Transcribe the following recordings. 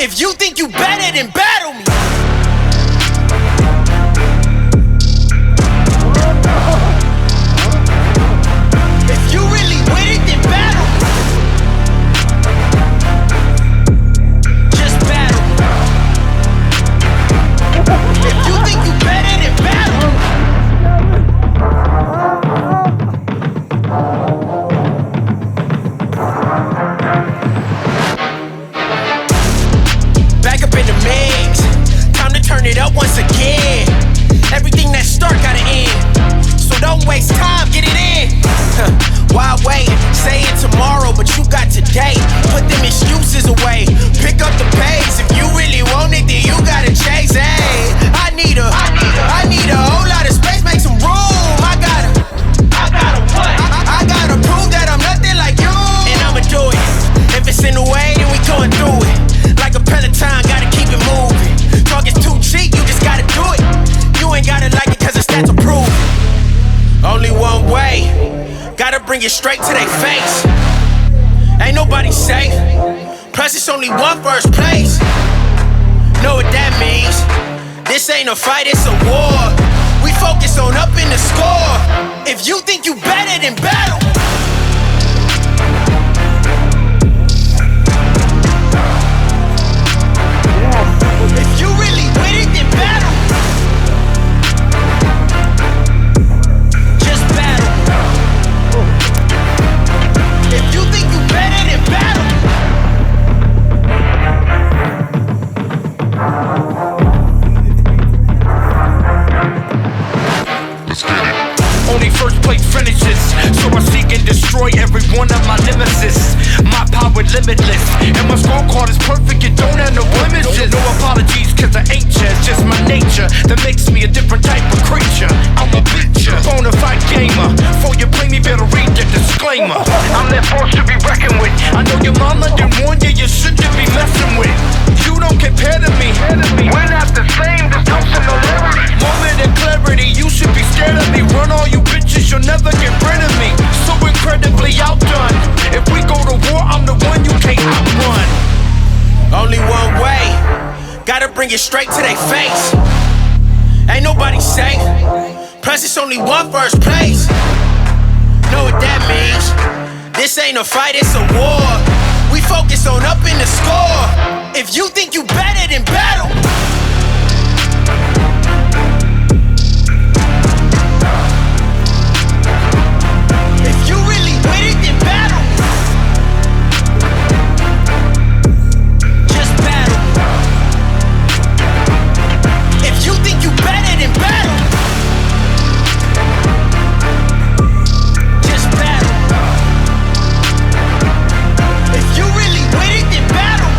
If you think you better, then battle me. If you really with it, then battle me. Just battle me. If you think you better, then battle me. Back up in the mix, time to turn it up once again. Everything that start gotta end, so don't waste time, get it in. Why wait? Say it tomorrow, but you got today. Put them excuses away, pick up the pace. If you really want it, then you gotta chase. Hey, I need a whole lot of space, make some room. I gotta what? I gotta prove that I'm nothing like you, and I'ma do it. If it's in the way, then we going through it. Like a Peloton, gotta keep it moving. Talk is too cheap, you just gotta do it. You ain't gotta like it, cause the stats will prove it. Only one way, gotta bring it straight to their face. Ain't nobody safe, plus it's only one first place. Know what that means? This ain't a fight, it's a war. We focus on up in the score. If you think you better, then battle. If you really with it, then battle. Just battle. If you think you better, then battle. Let's get it. Only first place finishes, so I seek and destroy every one of my nemesis. My power limitless, and my scorecard is perfect, it don't have no blemishes. No apologies, cause I ain't ya, it's just my nature that makes me a different type of creature. I'm a bitch, bonafide gamer. Before you play me, better read the disclaimer. I'm that force to be reckoned with. I know your mama didn't warn you, you shouldn't be messing with. You don't compare to me, we're not the same, there's no similarity. Moment of clarity, you should be scared of me. Run all you bitches, you'll never get rid of me. So incredibly outdone. If we go to war, I'm the one you can't outrun. Only one way, gotta bring it straight to their face. Ain't nobody safe, plus it's only one first place. Know what that means? This ain't a fight, it's a war. We focus on up in the score. If you think you better, then battle. If you really with it, then battle. Just battle. If you think you better, then battle. Just battle. If you really with it, then battle.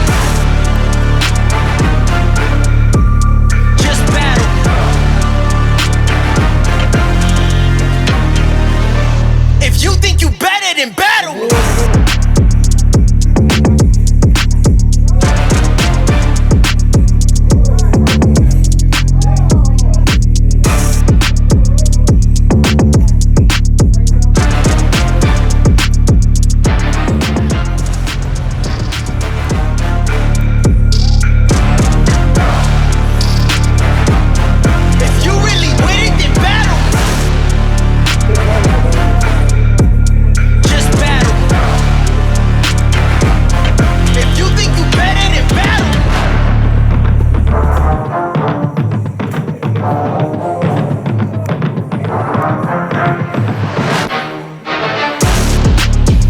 Just battle. If you think you better, then battle. If you really with it, then battle. Just battle. If you think you better, then battle.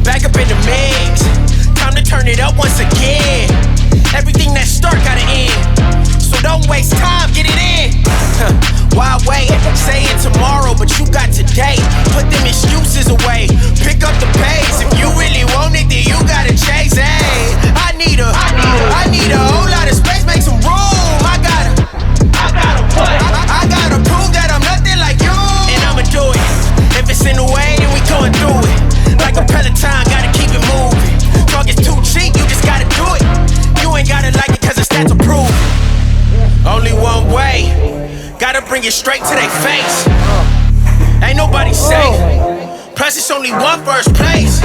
Back up in the mix, time to turn it up once again. Everything that start gotta end, so don't waste time, get it in. Why wait? Say it tomorrow, but you got today. Put them excuses away, pick up the pace. If you really want it, then you gotta chase. Hey, I need a whole lot of space, make some room. I gotta what? I gotta prove that I'm nothing like you, and I'ma do it. If it's in the way, then we going through it. Like a Peloton, gotta keep it moving. Talk is too cheap, you just gotta do it. You ain't gotta like it, cause the stats will prove it. Only one way, gotta bring it straight to their face. Ain't nobody safe, plus it's only one first place.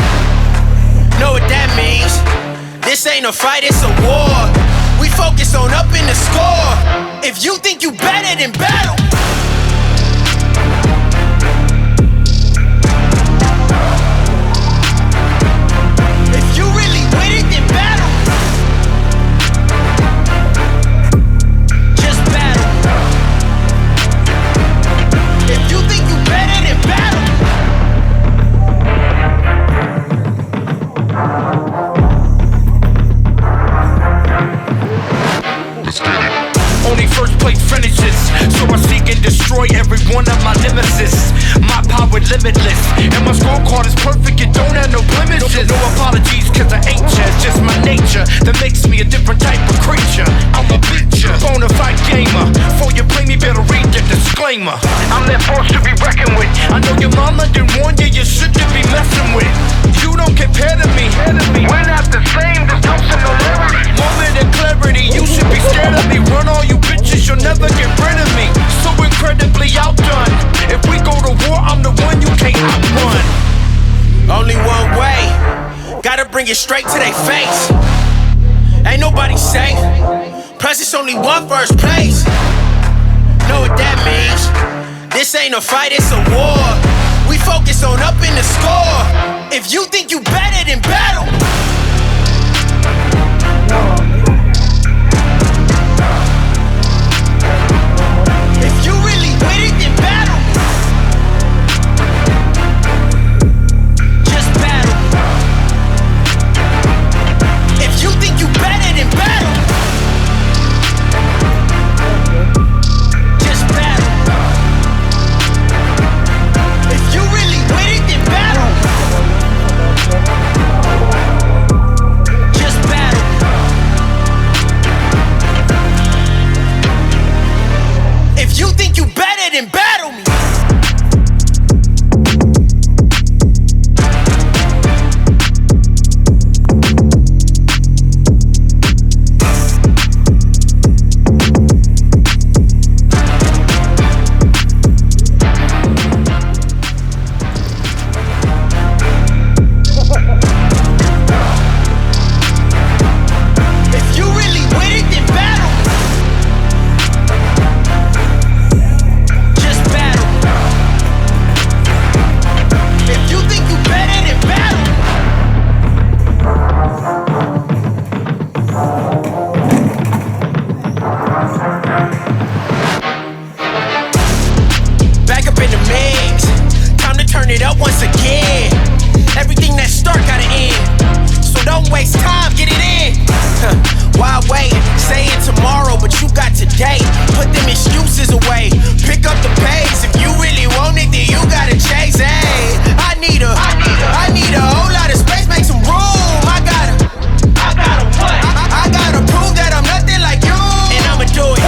Know what that means? This ain't a fight, it's a war. We focus on up in the score. If you think you better than battle, if you really with it, then battle. Just battle. If you think you better than battle. Only first place finishes, so I seek and destroy every one of my nemesis. My power limitless, and my scorecard is perfect, it don't have no blemishes. No apologies, cause I ain't just my nature that makes me a different type of creature. I'm a bitcher, bonafide gamer. Before you play me, better read the disclaimer. I'm that force to be reckoned with. I know your mama didn't warn you, you shouldn't be messing with. You don't compare to me. We're not the same, there's no similarity. Moment of clarity, you should be scared of me. Run all you bitches, you'll never get rid of me. So incredibly outdone. If we go to war, I'm the one you can't outrun. Only one way, gotta bring it straight to their face. Ain't nobody safe, plus it's only one first place. Know what that means? This ain't a fight, it's a war. We focus on up in the score. If you think you better than battle, if you really with it, then battle. Just battle. If you think you better than battle, just battle. If you really with it, then battle. Just battle. If you think you better, then battle me. If you really with it, then battle. Just battle. If you think you better, then battle. Back up in the mix, time to turn it up once again. Everything that start gotta end, so don't waste time, get it in. Why wait, saying tomorrow, but you got today. Put them excuses away, pick up the pace. If you really want it, then you gotta chase. Hey, I need a whole lot of space, make some room. I gotta what? I gotta prove that I'm nothing like you, and I'ma do it.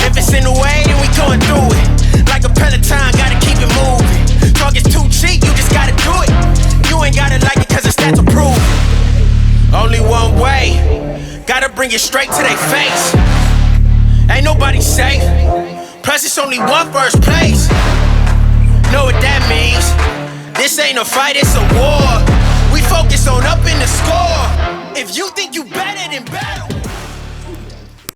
If it's in the way, then we going through it. Like a Peloton, gotta keep it moving. Talk is too cheap, you just gotta do it. You ain't gotta like it, cause the stats will prove it. Only one way, gotta bring it straight to their face. Ain't nobody safe, plus it's only one first place. Know what that means? This ain't a fight, it's a war. We focus on up in the score. If you think you better than battle,